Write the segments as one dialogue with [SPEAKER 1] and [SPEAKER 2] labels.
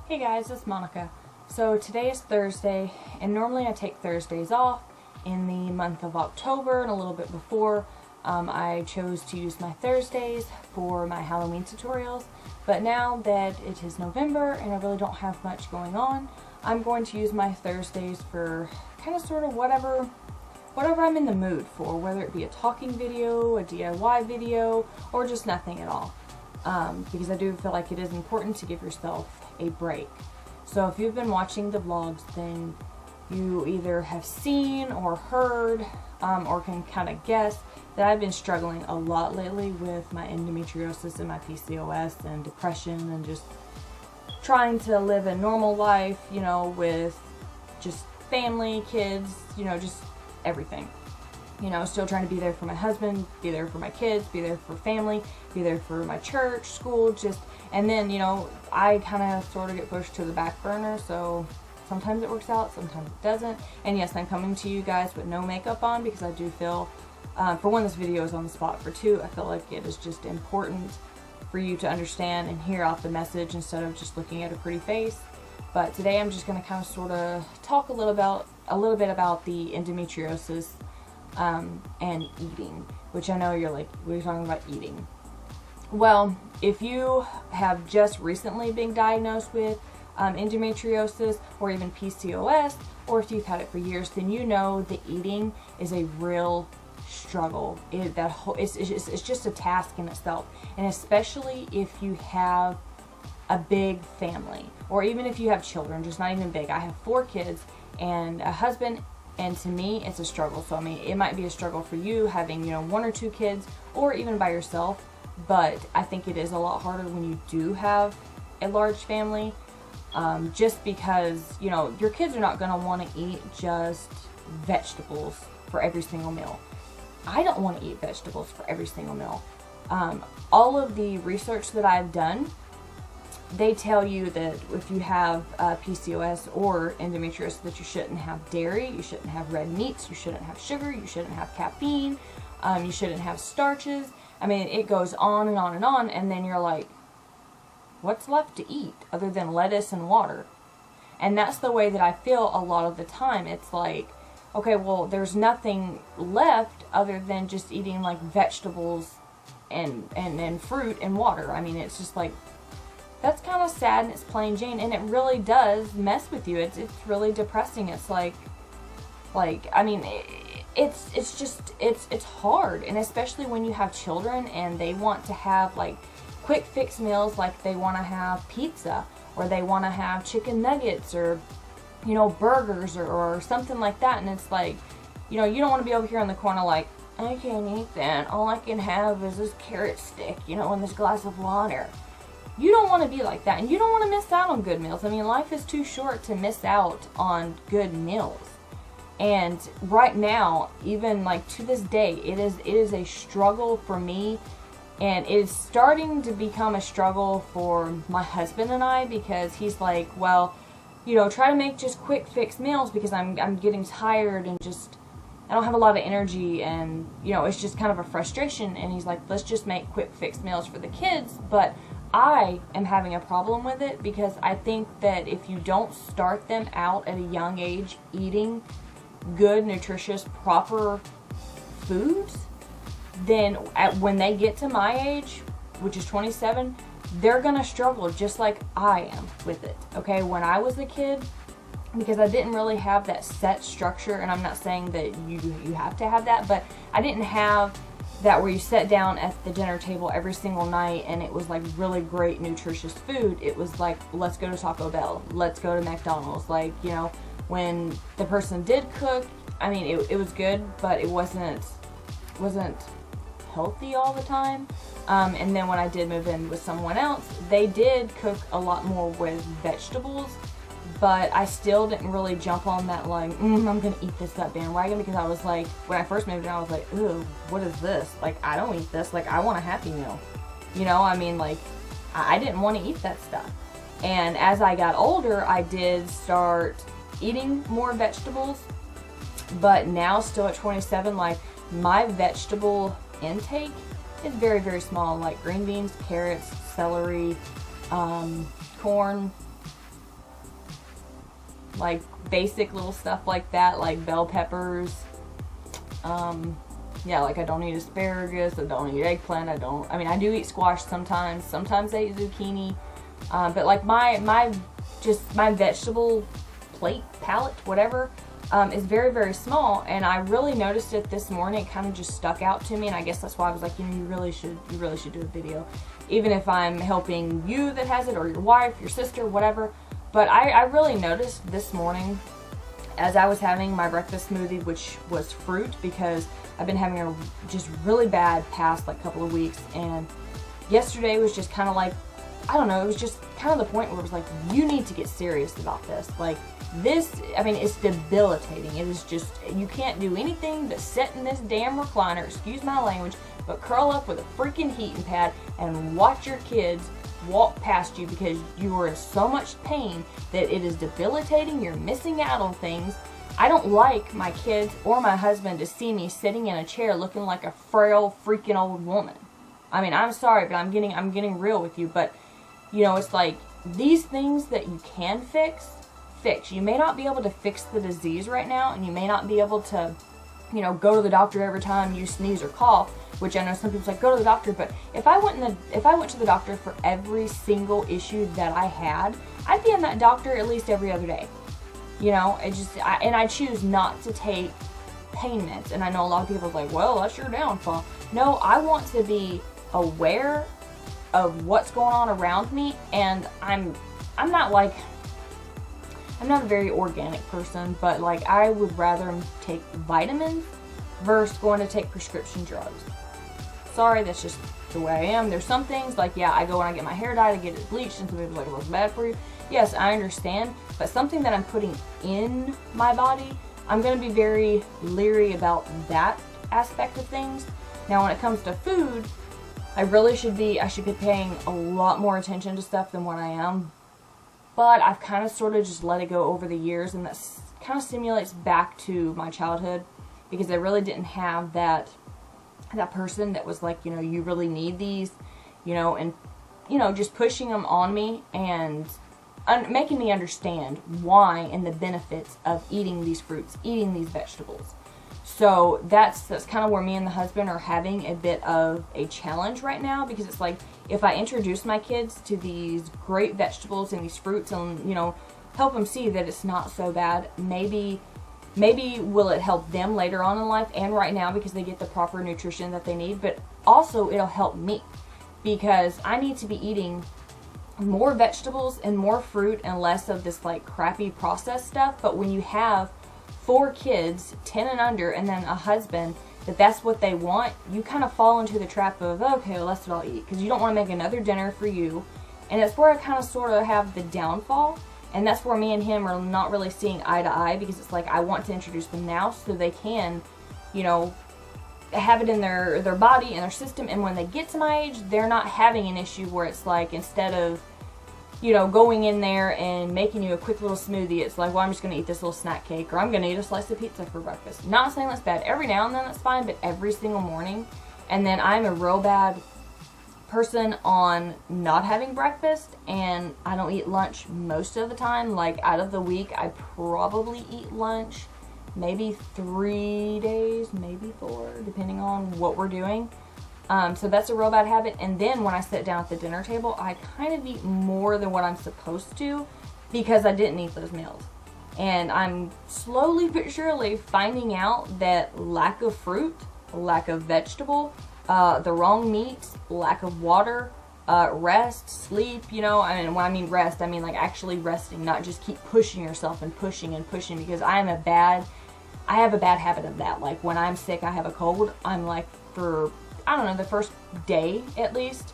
[SPEAKER 1] Hey guys, it's Monica. So today is Thursday, and normally I take Thursdays off in the month of October and a little bit before. I chose to use my Thursdays for my Halloween tutorials, but now that it is November and I really don't have much going on, I'm going to use my Thursdays for kind of sort of whatever I'm in the mood for, whether it be a talking video, a DIY video, or just nothing at all. Because I do feel like it is important to give yourself a break. So if you've been watching the vlogs, then you either have seen or heard or can kind of guess that I've been struggling a lot lately with my endometriosis and my PCOS and depression and just trying to live a normal life, you know, with just family, kids, you know, just everything. You know, still trying to be there for my husband, be there for my kids, be there for family, be there for my church, school, and then, you know, I kind of sort of get pushed to the back burner, so sometimes it works out, sometimes it doesn't. And yes, I'm coming to you guys with no makeup on because I do feel, for one, this video is on the spot, for two, I feel like it is just important for you to understand and hear out the message instead of just looking at a pretty face. But today I'm just going to kind of sort of talk a little bit about the endometriosis and eating, which I know you're like, we're talking about eating. Well, if you have just recently been diagnosed with endometriosis or even PCOS, or if you've had it for years, then you know that eating is a real struggle. It's just a task in itself, and especially if you have a big family, or even if you have children, just not even big. I have 4 kids and a husband. And to me, it's a struggle. So, I mean, it might be a struggle for you having, you know, 1 or 2 kids or even by yourself. But I think it is a lot harder when you do have a large family. Just because, you know, your kids are not going to want to eat just vegetables for every single meal. I don't want to eat vegetables for every single meal. All of the research that I've done, they tell you that if you have PCOS or endometriosis, that you shouldn't have dairy, you shouldn't have red meats, you shouldn't have sugar, you shouldn't have caffeine, you shouldn't have starches. I mean, it goes on and on and on, and then you're like, what's left to eat other than lettuce and water? And that's the way that I feel a lot of the time. It's like, okay, well, there's nothing left other than just eating like vegetables and fruit and water. I mean, it's just like, that's kind of sad, and it's plain Jane, and it really does mess with you. It's really depressing. It's like I mean, it's hard, and especially when you have children and they want to have like quick fix meals, like they want to have pizza or they want to have chicken nuggets or, you know, burgers or something like that, and it's like, you know, you don't want to be over here in the corner like, I can't eat that. All I can have is this carrot stick, you know, and this glass of water. You don't want to be like that, and you don't want to miss out on good meals. I mean, life is too short to miss out on good meals. And right now, even like to this day, it is a struggle for me, and it is starting to become a struggle for my husband and I, because he's like, well, you know, try to make just quick fix meals because I'm getting tired and just I don't have a lot of energy, and you know, it's just kind of a frustration. And he's like, let's just make quick fix meals for the kids. But I am having a problem with it because I think that if you don't start them out at a young age eating good, nutritious, proper foods, then when they get to my age, which is 27, they're gonna struggle just like I am with it. Okay, when I was a kid, because I didn't really have that set structure, and I'm not saying that you have to have that, but I didn't have that where you sat down at the dinner table every single night and it was like really great nutritious food. It was like, let's go to Taco Bell, let's go to McDonald's. Like, you know, when the person did cook, I mean, it was good, but it wasn't healthy all the time. And then when I did move in with someone else, they did cook a lot more with vegetables, but I still didn't really jump on that like, I'm gonna eat this, that bandwagon, because I was like, when I first moved in, I was like, ooh, what is this? Like, I don't eat this. Like, I want a Happy Meal. You know, I mean, like, I didn't want to eat that stuff. And as I got older, I did start eating more vegetables, but now still at 27, like, my vegetable intake is very, very small, like green beans, carrots, celery, corn, like basic little stuff like that, like bell peppers. Yeah, like I don't eat asparagus, I don't eat eggplant, I mean, I do eat squash sometimes I eat zucchini, but like my vegetable palette, whatever, is very, very small, and I really noticed it this morning. It kind of just stuck out to me, and I guess that's why I was like, you know, you really should do a video, even if I'm helping you that has it, or your wife, your sister, whatever. But I really noticed this morning, as I was having my breakfast smoothie, which was fruit, because I've been having a just really bad past like couple of weeks, and yesterday was just kind of like, I don't know, it was just kind of the point where it was like, you need to get serious about this. Like this, I mean, it's debilitating. It is just, you can't do anything but sit in this damn recliner, excuse my language, but curl up with a freaking heating pad and watch your kids walk past you because you are in so much pain that it is debilitating. You're missing out on things. I don't like my kids or my husband to see me sitting in a chair looking like a frail freaking old woman. I mean, I'm sorry, but I'm getting real with you, but you know, it's like these things that you can fix. You may not be able to fix the disease right now, and you may not be able to, you know, go to the doctor every time you sneeze or cough, which I know some people's like, go to the doctor, but if I went to the doctor for every single issue that I had, I'd be in that doctor at least every other day. You know, and I choose not to take pain meds, and I know a lot of people are like, well, that's your downfall. No, I want to be aware of what's going on around me, and I'm not a very organic person, but like I would rather take vitamins versus going to take prescription drugs. Sorry, that's just the way I am. There's some things like, yeah, I go and I get my hair dyed, I get it bleached, and some people are like, well, it's bad for you. Yes, I understand, but something that I'm putting in my body, I'm going to be very leery about that aspect of things. Now, when it comes to food, I should be paying a lot more attention to stuff than what I am. But I've kind of sort of just let it go over the years, and that kind of stimulates back to my childhood, because I really didn't have that person that was like, you know, you really need these, you know, and, you know, just pushing them on me and making me understand why and the benefits of eating these fruits, eating these vegetables. So that's kind of where me and the husband are having a bit of a challenge right now, because it's like, if I introduce my kids to these great vegetables and these fruits and, you know, help them see that it's not so bad, maybe will it help them later on in life and right now because they get the proper nutrition that they need, but also it'll help me because I need to be eating more vegetables and more fruit and less of this like crappy processed stuff. But when you have 4 kids, 10 and under, and then a husband that's what they want, you kind of fall into the trap of, okay, well, that's what I'll eat, because you don't want to make another dinner for you. And it's where I kind of sort of have the downfall, and that's where me and him are not really seeing eye to eye, because it's like I want to introduce them now so they can, you know, have it in their body and their system, and when they get to my age, they're not having an issue where it's like, instead of, you know, going in there and making you a quick little smoothie, it's like, well, I'm just going to eat this little snack cake, or I'm going to eat a slice of pizza for breakfast. Not saying that's bad. Every now and then that's fine, but every single morning. And then I'm a real bad person on not having breakfast, and I don't eat lunch most of the time. Like, out of the week, I probably eat lunch maybe 3 days, maybe 4, depending on what we're doing. So that's a real bad habit. And then when I sit down at the dinner table, I kind of eat more than what I'm supposed to because I didn't eat those meals. And I'm slowly but surely finding out that lack of fruit, lack of vegetable, the wrong meats, lack of water, rest, sleep, you know, and when I mean rest, I mean like actually resting, not just keep pushing yourself and pushing, because I have a bad habit of that. Like when I'm sick, I have a cold, I'm like, for I don't know, the first day at least,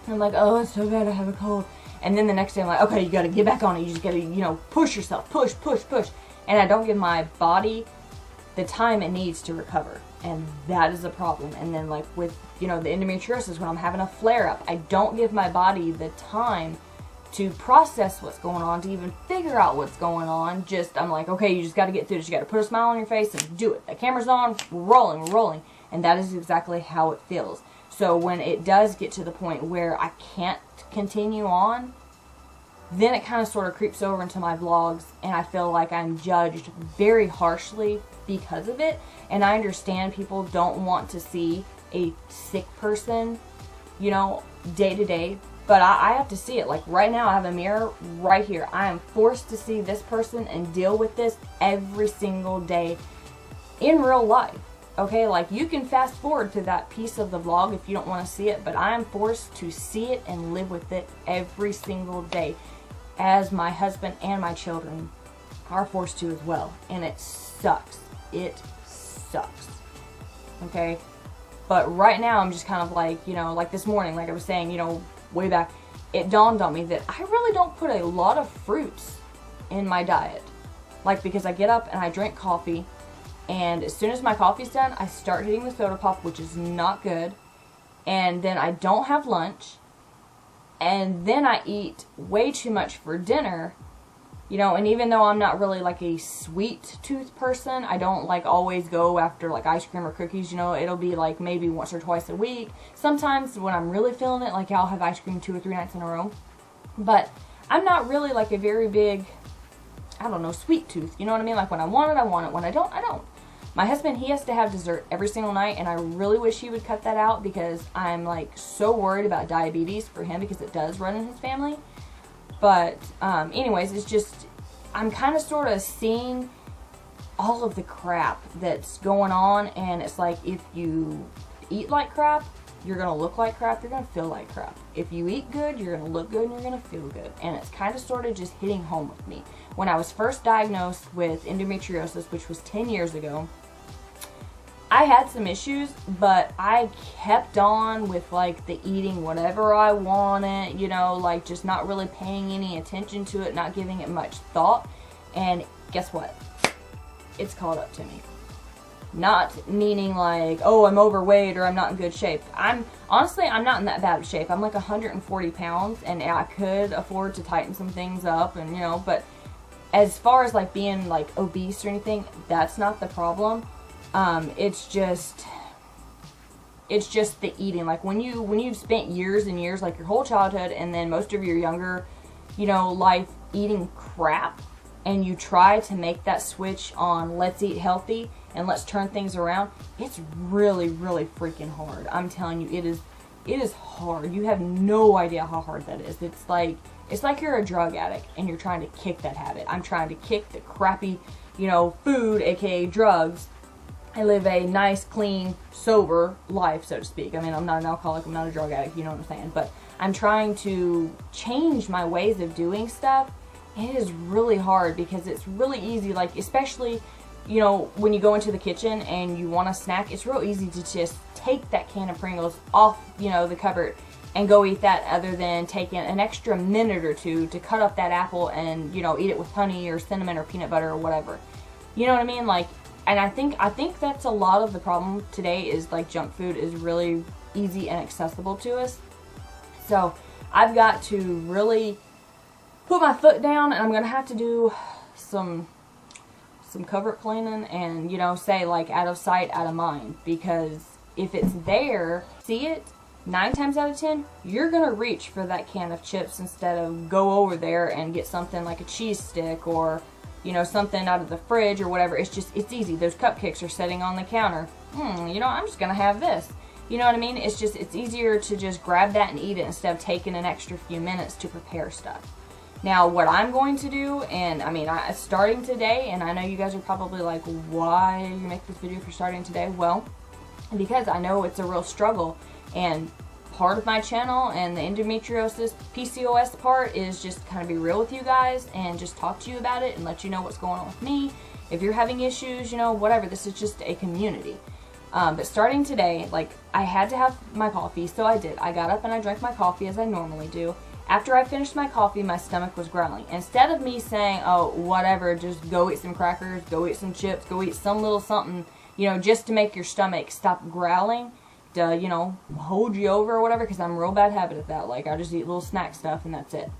[SPEAKER 1] I'm like, oh, it's so bad, I have a cold. And then the next day I'm like, okay, you gotta get back on it. You just gotta, you know, push yourself, push. And I don't give my body the time it needs to recover. And that is a problem. And then like with, you know, the endometriosis, when I'm having a flare up, I don't give my body the time to process what's going on, to even figure out what's going on. Just, I'm like, okay, you just gotta get through this. You gotta put a smile on your face and do it. The camera's on, we're rolling. And that is exactly how it feels. So when it does get to the point where I can't continue on, then it kind of sort of creeps over into my vlogs, and I feel like I'm judged very harshly because of it. And I understand people don't want to see a sick person, you know, day to day, but I have to see it. Like right now I have a mirror right here. I am forced to see this person and deal with this every single day in real life. Okay, like you can fast forward to that piece of the vlog if you don't want to see it, but I am forced to see it and live with it every single day, as my husband and my children are forced to as well. And it sucks. It sucks. Okay? But right now I'm just kind of like, you know, like this morning, like I was saying, you know, way back, it dawned on me that I really don't put a lot of fruits in my diet. Like, because I get up and I drink coffee, and as soon as my coffee's done, I start hitting the soda pop, which is not good. And then I don't have lunch. And then I eat way too much for dinner. You know, and even though I'm not really like a sweet tooth person, I don't like always go after like ice cream or cookies, you know. It'll be like maybe once or twice a week. Sometimes when I'm really feeling it, like I'll have ice cream 2 or 3 nights in a row. But I'm not really like a very big, I don't know, sweet tooth. You know what I mean? Like when I want it, I want it. When I don't, I don't. My husband, he has to have dessert every single night, and I really wish he would cut that out because I'm like so worried about diabetes for him because it does run in his family. But anyways, it's just, I'm kind of sort of seeing all of the crap that's going on, and it's like if you eat like crap, you're going to look like crap, you're going to feel like crap. If you eat good, you're going to look good, and you're going to feel good. And it's kind of sort of just hitting home with me. When I was first diagnosed with endometriosis, which was 10 years ago, I had some issues, but I kept on with like the eating whatever I wanted, you know, like just not really paying any attention to it, not giving it much thought. And guess what? It's caught up to me. Not meaning like, oh, I'm overweight or I'm not in good shape. Honestly, I'm not in that bad of shape. I'm like 140 pounds, and I could afford to tighten some things up, and you know, but as far as like being like obese or anything, that's not the problem. It's just the eating. Like when you've spent years and years, like your whole childhood and then most of your younger, you know, life eating crap, and you try to make that switch on let's eat healthy and let's turn things around, it's really, really freaking hard. I'm telling you, it is hard. You have no idea how hard that is. It's like you're a drug addict and you're trying to kick that habit. I'm trying to kick the crappy, you know, food, aka drugs. I live a nice, clean, sober life, so to speak. I mean, I'm not an alcoholic, I'm not a drug addict, you know what I'm saying? But I'm trying to change my ways of doing stuff. It is really hard because it's really easy, like, especially, you know, when you go into the kitchen and you want a snack, it's real easy to just take that can of Pringles off, you know, the cupboard and go eat that, other than taking an extra minute or two to cut up that apple and, you know, eat it with honey or cinnamon or peanut butter or whatever. You know what I mean? Like, and I think that's a lot of the problem today is like junk food is really easy and accessible to us. So I've got to really put my foot down, and I'm going to have to do some covert cleaning and, you know, say like out of sight, out of mind. Because if it's there, see it, 9 times out of 10, you're going to reach for that can of chips instead of go over there and get something like a cheese stick or, you know, something out of the fridge or whatever. It's easy. Those cupcakes are sitting on the counter. You know, I'm just going to have this. You know what I mean? It's easier to just grab that and eat it instead of taking an extra few minutes to prepare stuff. Now, what I'm going to do, and I mean, starting today, and I know you guys are probably like, why you make this video for starting today? Well, because I know it's a real struggle, and part of my channel and the endometriosis PCOS part is just kind of be real with you guys and just talk to you about it and let you know what's going on with me. If you're having issues, you know, whatever, this is just a community. But starting today, like, I had to have my coffee, so I did. I got up and I drank my coffee as I normally do. After I finished my coffee, my stomach was growling. Instead of me saying, oh, whatever, just go eat some crackers, go eat some chips, go eat some little something, you know, just to make your stomach stop growling, to, you know, hold you over or whatever, because I'm a real bad habit at that. Like, I just eat little snack stuff and that's it.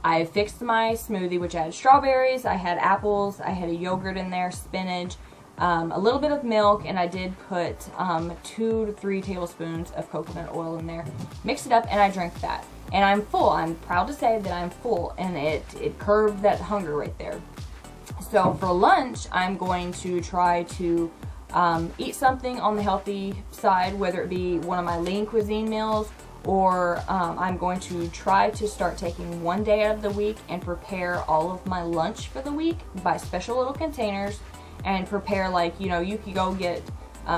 [SPEAKER 1] I fixed my smoothie, which I had strawberries, I had apples, I had a yogurt in there, spinach, a little bit of milk, and I did put 2 to 3 tablespoons of coconut oil in there. Mix it up, and I drank that. And I'm full. I'm proud to say that I'm full, and it curbed that hunger right there. So for lunch, I'm going to try to eat something on the healthy side, whether it be one of my lean cuisine meals, or I'm going to try to start taking one day out of the week and prepare all of my lunch for the week, buy special little containers, and prepare, like, you know, you could go get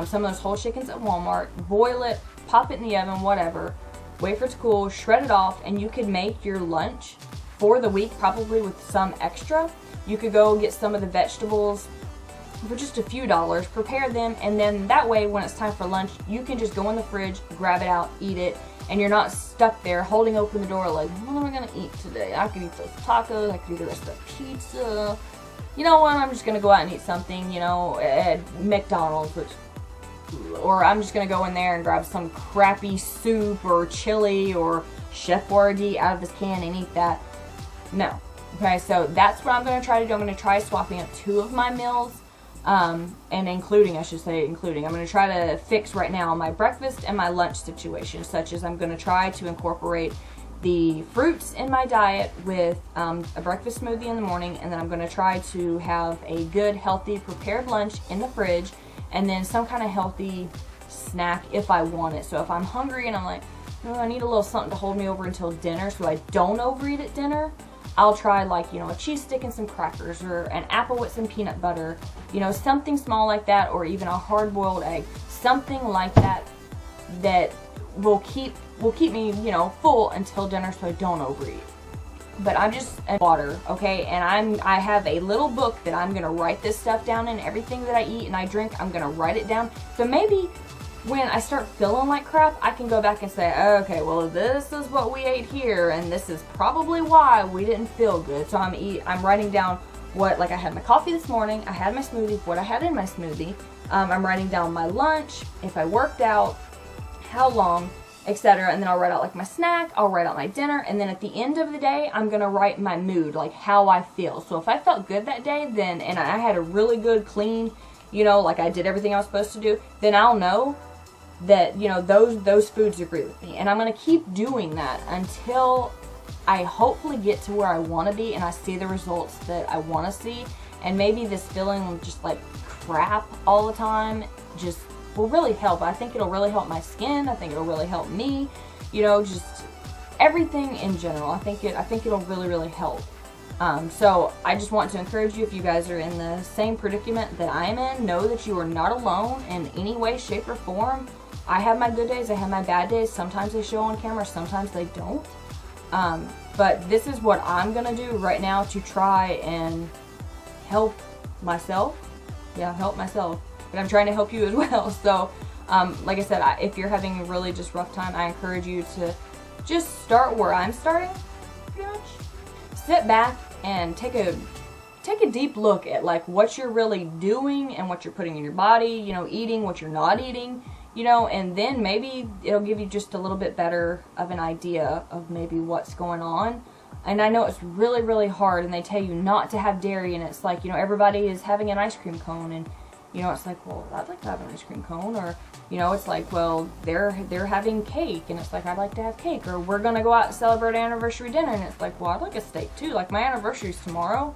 [SPEAKER 1] some of those whole chickens at Walmart, boil it, pop it in the oven, whatever, wait for it to cool, shred it off, and you could make your lunch for the week, probably with some extra. You could go get some of the vegetables for just a few dollars, prepare them, and then that way when it's time for lunch, you can just go in the fridge, grab it out, eat it, and you're not stuck there holding open the door like, what am I gonna eat today? I could eat those tacos, I could eat the rest of the pizza. You know what, I'm just gonna go out and eat something, you know, at McDonald's, or I'm just gonna go in there and grab some crappy soup or chili or Chef Boyardee out of this can and eat that. No. Okay, so that's what I'm gonna try to do. I'm gonna try swapping up 2 of my meals. And including, I should say, I'm going to try to fix right now my breakfast and my lunch situation, such as I'm going to try to incorporate the fruits in my diet with a breakfast smoothie in the morning, and then I'm going to try to have a good, healthy, prepared lunch in the fridge, and then some kind of healthy snack if I want it. So if I'm hungry and I'm like, oh, I need a little something to hold me over until dinner so I don't overeat at dinner, I'll try, like, you know, a cheese stick and some crackers, or an apple with some peanut butter, you know, something small like that, or even a hard-boiled egg, something like that that will keep me, you know, full until dinner so I don't overeat. But I'm just water, okay? And I have a little book that I'm gonna write this stuff down in. Everything that I eat and I drink, I'm gonna write it down. So maybe when I start feeling like crap, I can go back and say, okay, well, this is what we ate here, and this is probably why we didn't feel good. So I'm writing down what, like, I had my coffee this morning, I had my smoothie, what I had in my smoothie. I'm writing down my lunch, if I worked out, how long, etc. And then I'll write out, like, my snack, I'll write out my dinner, and then at the end of the day, I'm gonna write my mood, like how I feel. So if I felt good that day, then, and I had a really good, clean, you know, like I did everything I was supposed to do, then I'll know that, you know, those foods agree with me. And I'm going to keep doing that until I hopefully get to where I want to be and I see the results that I want to see. And maybe this feeling just like crap all the time just will really help. I think it'll really help my skin. I think it'll really help me, you know, just everything in general. I think it'll really, really help. So I just want to encourage you, if you guys are in the same predicament that I'm in, know that you are not alone in any way, shape, or form. I have my good days, I have my bad days. Sometimes they show on camera, sometimes they don't. But this is what I'm gonna do right now to try and help myself. Yeah, help myself. But I'm trying to help you as well. So, like I said, if you're having a really just rough time, I encourage you to just start where I'm starting, pretty much. Sit back and take a deep look at, like, what you're really doing and what you're putting in your body, you know, eating, what you're not eating. You know, and then maybe it'll give you just a little bit better of an idea of maybe what's going on. And I know it's really, really hard, and they tell you not to have dairy, and it's like, you know, everybody is having an ice cream cone, and, you know, it's like, well, I'd like to have an ice cream cone. Or, you know, it's like, well, they're having cake, and it's like, I'd like to have cake. Or we're gonna go out and celebrate anniversary dinner, and it's like, well, I'd like a steak too. Like, my anniversary's tomorrow,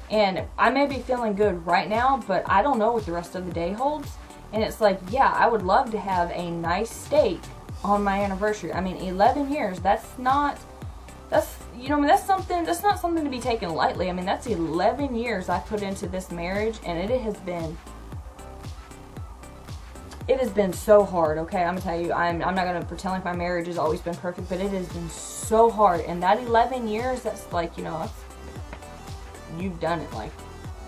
[SPEAKER 1] and I may be feeling good right now, but I don't know what the rest of the day holds. And it's like, yeah, I would love to have a nice steak on my anniversary. I mean, 11 years, that's not something to be taken lightly. I mean, that's 11 years I put into this marriage, and it has been so hard, okay? I'm gonna tell you, I'm not gonna pretend like my marriage has always been perfect, but it has been so hard. And that 11 years, that's like, you know, you've done it, like,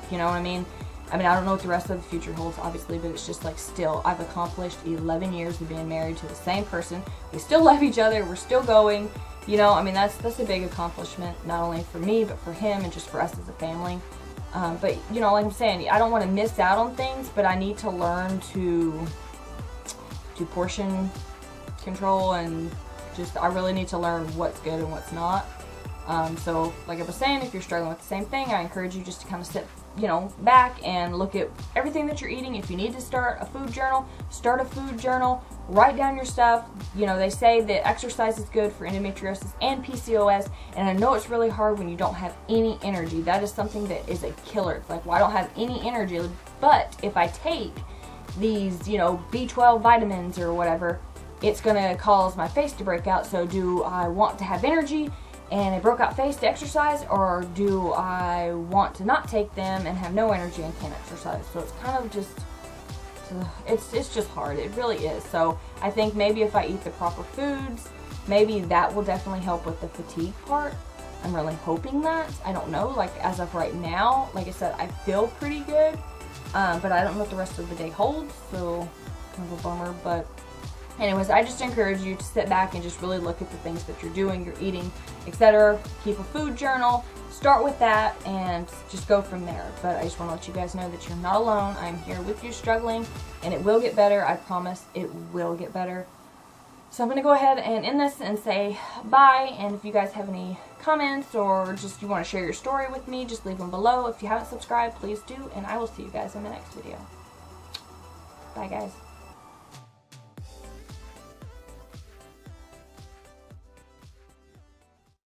[SPEAKER 1] you know what I mean? I don't know what the rest of the future holds, obviously, but it's just like, still, I've accomplished 11 years of being married to the same person. We still love each other. We're still going. You know, I mean, that's a big accomplishment, not only for me, but for him and just for us as a family. But, you know, like I'm saying, I don't want to miss out on things, but I need to learn to portion control, and just, I really need to learn what's good and what's not. So, like I was saying, if you're struggling with the same thing, I encourage you just to kind of sit you know, back and look at everything that you're eating. If you need to start a food journal, start a food journal. Write down your stuff. You know, they say that exercise is good for endometriosis and PCOS, and I know it's really hard when you don't have any energy. That is something that is a killer. It's like, well, I don't have any energy, but if I take these, you know, B12 vitamins or whatever, it's gonna cause my face to break out. So do I want to have energy and a broke out face to exercise, or do I want to not take them and have no energy and can't exercise? So it's kind of just, it's just hard. It really is. So I think maybe if I eat the proper foods, maybe that will definitely help with the fatigue part. I'm really hoping that. I don't know, like as of right now, like I said, I feel pretty good, but I don't know what the rest of the day holds, so kind of a bummer. But anyways, I just encourage you to sit back and just really look at the things that you're doing, you're eating, etc. Keep a food journal, start with that, and just go from there. But I just want to let you guys know that you're not alone. I'm here with you struggling, and it will get better. I promise it will get better. So I'm going to go ahead and end this and say bye, and if you guys have any comments or just you want to share your story with me, just leave them below. If you haven't subscribed, please do, and I will see you guys in the next video. Bye, guys.